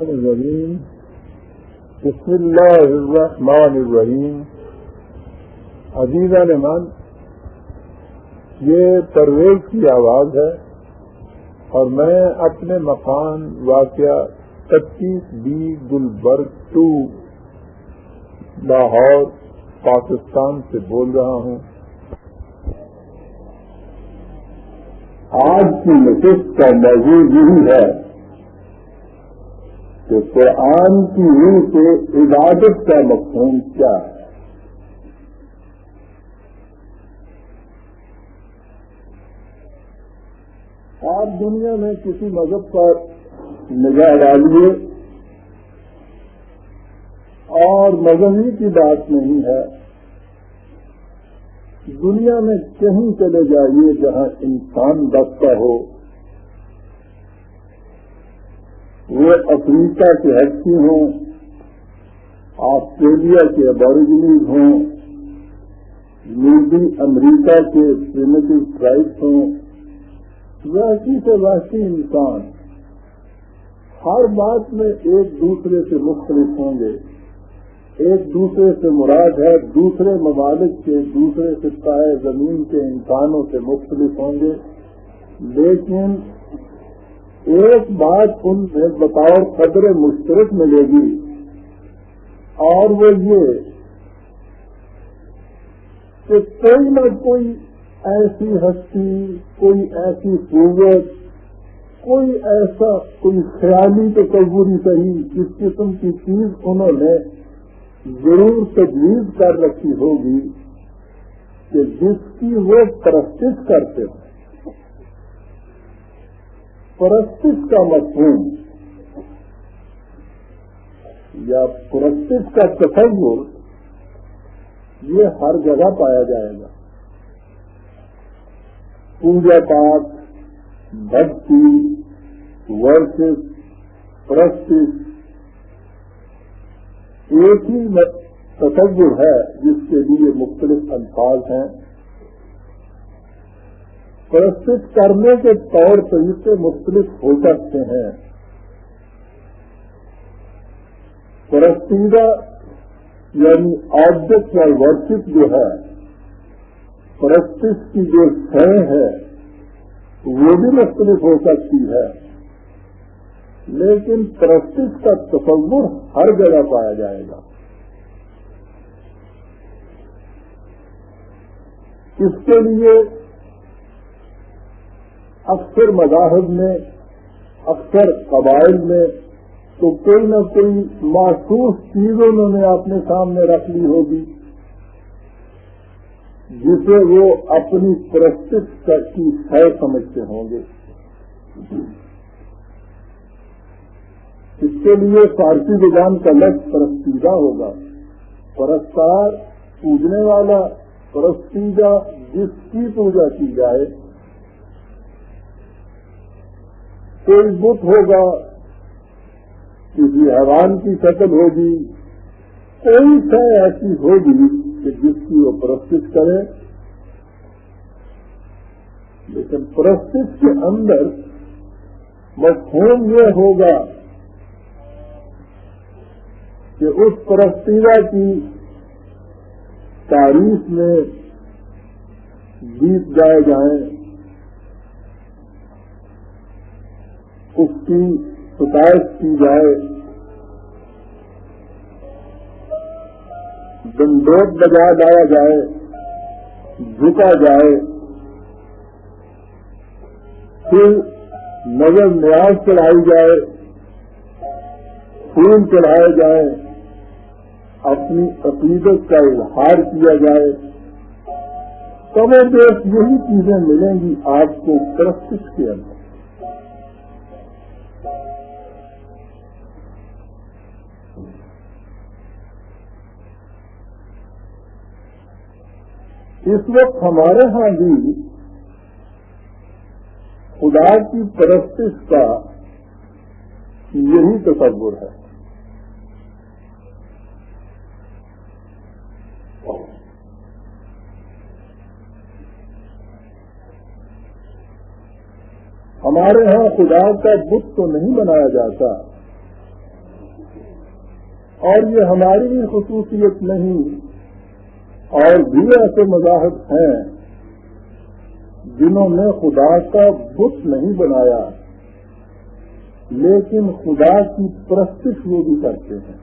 الرجیم بسم اللہ الرحمن الرحیم. عزیزان من، یہ پرویز کی آواز ہے اور میں اپنے مکان واقع 25B گلبرگ 2 لاہور پاکستان سے بول رہا ہوں. آج کی نشست کا موضوع یہی ہے کہ قرآن کی روح سے عبادت کا مفہوم کیا ہے. آپ دنیا میں کسی مذہب پر نگاہ ڈالیے اور مذہبی کی بات نہیں ہے، دنیا میں کہیں چلے جائیے جہاں انسان بستا ہو، وہ افریقہ کے ہستی ہوں، آسٹریلیا کے ابوریجنیز ہوں، جنوبی امریکہ کے پریمیٹو ٹرائبس ہوں، وحشی سے وحشی انسان ہر بات میں ایک دوسرے سے مختلف ہوں گے. ایک دوسرے سے مراد ہے دوسرے ممالک کے دوسرے خطۂ زمین کے انسانوں سے مختلف ہوں گے، لیکن ایک بات ان میں بطور قدر مشترک ملے گی، اور وہ یہ کہ کوئی نہ کوئی ایسی ہستی، کوئی ایسی قوت، کوئی خیالی تصوری صحیح اس قسم کی چیز انہوں نے ضرور تجویز کر رکھی ہوگی کہ جس کی وہ پرستش کرتے ہیں. پرستش کا مفہوم یا پرستش کا تصور یہ ہر جگہ پایا جائے گا. پوجا پاٹ، بھکتی، ورشپ، پرستش ایک ہی تصور ہے جس کے لیے مختلف الفاظ ہیں. پرستش کرنے کے طور طریقے مختلف ہو سکتے ہیں. پرستیدہ یعنی آبجیکٹ اور ورشپ جو ہے، پرستش کی جو شے ہے وہ بھی مختلف ہو سکتی ہے، لیکن پرستش کا تصور ہر جگہ پایا جائے گا. اس کے لیے اکثر مذاہب میں، اکثر قبائل میں تو کوئی نہ کوئی مخصوص چیز انہوں نے اپنے سامنے رکھ لی ہوگی جسے وہ اپنی پرستش کی شے سمجھتے ہوں گے. اس کے لیے فارسی زبان کا لفظ پرستیدہ ہوگا. پرستار پوجنے والا، پرستیدہ جس کی پوجا کی جائے. کوئی بت ہوگا، کسی حیوان کی شکل ہوگی، کوئی شے ایسی ہوگی کہ جس کی وہ پرستش کرے. لیکن پرستش کے اندر مفہوم یہ ہوگا کہ اس پرستیدہ کی تعریف میں گیت گائے جائیں، اس کی ستائش کی جائے، ڈنڈوت بجا لایا جائے، جھکا جائے، پھر نظر نیاز چڑھائی جائے، پھول چڑھائے جائیں، اپنی عقیدت کا اظہار کیا جائے. کم و بیش یہی چیزیں ملیں گی آپ کو پرستش کے اندر. اس وقت ہمارے ہاں بھی خدا کی پرستش کا یہی تصور ہے. ہمارے ہاں خدا کا بت تو نہیں بنایا جاتا، اور یہ ہماری بھی خصوصیت نہیں، اور بھی ایسے مذاہب ہیں جنہوں نے خدا کا بت نہیں بنایا لیکن خدا کی پرستش وہ بھی کرتے ہیں.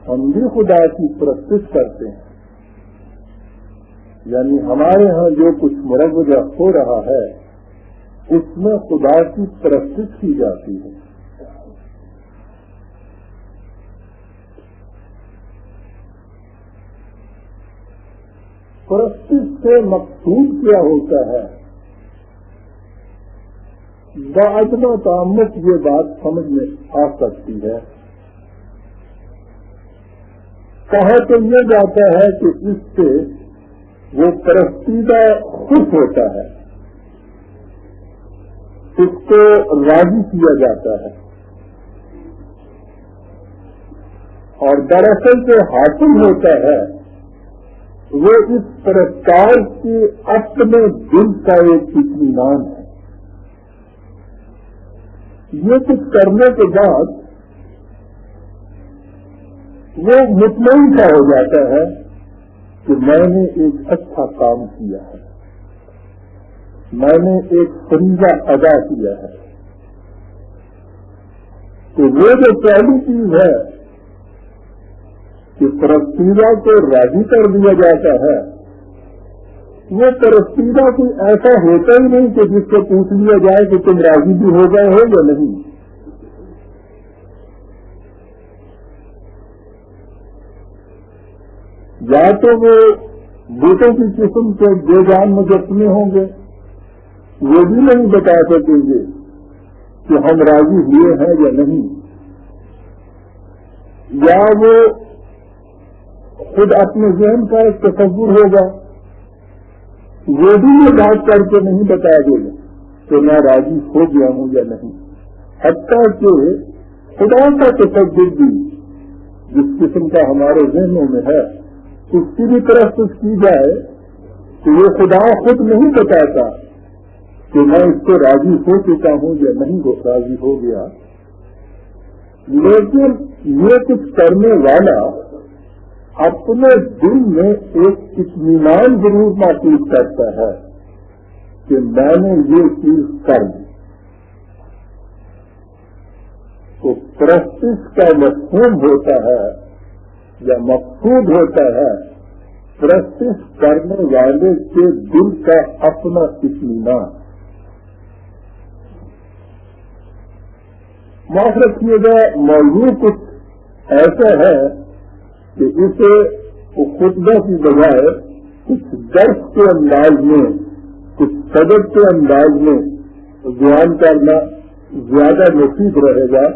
ہم بھی خدا کی پرستش کرتے ہیں، یعنی ہمارے ہاں جو کچھ مروجہ ہو رہا ہے اس میں خدا کی پرستش کی جاتی ہے. پرستش سے مقصود کیا ہوتا ہے؟ باعدم تعمق یہ بات سمجھ میں آ سکتی ہے. کہا تو یہ جاتا ہے کہ اس سے وہ پرستیدہ خوش ہوتا ہے، اس کو راضی کیا جاتا ہے، اور دراصل جو حاصل ہوتا ہے وہ اس پرستار کے اپنے دل کا ایک اطمینان ہے. یہ کچھ کرنے کے بعد وہ مطمئن سا ہو جاتا ہے کہ میں نے ایک اچھا کام کیا ہے، میں نے ایک فریضہ ادا کیا ہے. تو وہ جو پہلی چیز ہے کہ پرستیدہ کو راضی کر دیا جاتا ہے، وہ پرستیدہ کوئی ایسا ہوتا ہی نہیں کہ جس کو پوچھ لیا جائے کہ تم راضی بھی ہو گئے ہو یا نہیں. یا تو وہ بوٹوں کی قسم کے بے جان مجسمے ہوں گے، وہ بھی نہیں بتا سکیں گے کہ ہم راضی ہوئے ہیں یا نہیں، یا وہ خود اپنے ذہن کا ایک تصور ہوگا، وہ بھی یہ بات کر کے نہیں بتا دے گا کہ میں راضی ہو گیا ہوں یا نہیں. حتیٰ کہ خدا کا تصور بھی جس قسم کا ہمارے ذہنوں میں ہے اس کی بھی طرف کی جائے تو وہ خدا خود نہیں بتاتا کہ میں اس کو راضی ہو چکا ہوں یا نہیں راضی ہو گیا. لیکن یہ کچھ کرنے والا اپنے دل میں ایک اطمینان ضرور محسوس کرتا ہے کہ میں نے یہ چیز کر دی. تو پرستش کا مفہوم ہوتا ہے یا مقصود ہوتا ہے پرستش کرنے والے کے دل کا اپنا اطمینان. معاف رکھیے گا، موضوع کچھ ایسا ہے کہ اسے خطبہ کی بجائے کچھ درس کے انداز میں، کچھ سبق کے انداز میں بیان کرنا زیادہ مفید رہے گا.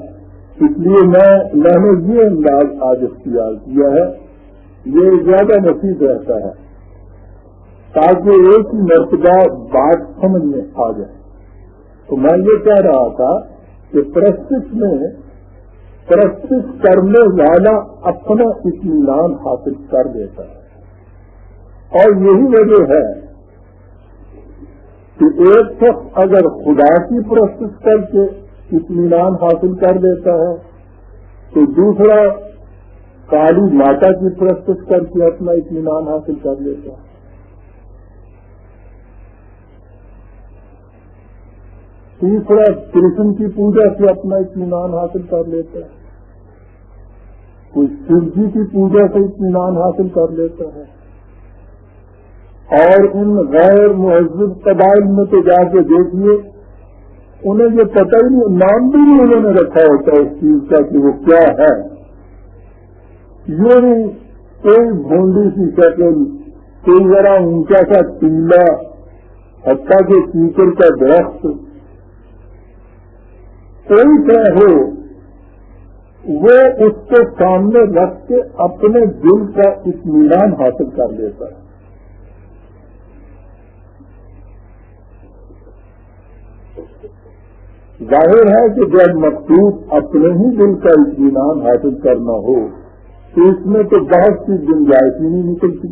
اس لیے میں نے یہ انداز آج اختیار کیا ہے، یہ زیادہ مفید رہتا ہے تاکہ ایک ہی مرتبہ بات سمجھ میں آ جائے. تو میں یہ کہہ رہا تھا کہ پرستش میں پرستش کرنے والا اپنا اطمینان حاصل کر دیتا ہے، اور یہی وجہ ہے کہ ایک شخص اگر خدا کی پرستش کر کے اطمینان حاصل کر دیتا ہے تو دوسرا کالی ماتا کی پرستش کر کے اپنا اطمینان حاصل کر لیتا ہے. تیسرا کرشن کی پوجا سے اپنا اطمینان حاصل کر لیتا ہے، کوئی شیو جی کی پوجا سے اطمینان حاصل کر لیتا ہے. اور ان غیر مہذب قبائل میں تو جا کے دیکھیے انہیں یہ پتہ ہی نہیں، نام بھی نہیں انہوں نے رکھا ہوتا اس چیز کا کہ وہ کیا ہے. یہ نہیں کوئی بھونڈی سی شکل، کوئی ذرا اونچا سا ٹیلا، حتیٰ کہ کیچڑ کا درخت، کوئی طرح ہو وہ اس کے سامنے رکھ کے اپنے دل کا اطمینان حاصل کر لیتا ہے. ظاہر ہے کہ جب مقصود اپنے ہی دل کا اطمینان حاصل کرنا ہو تو اس میں تو بہت سی گنجائش ہی نہیں نکلتی.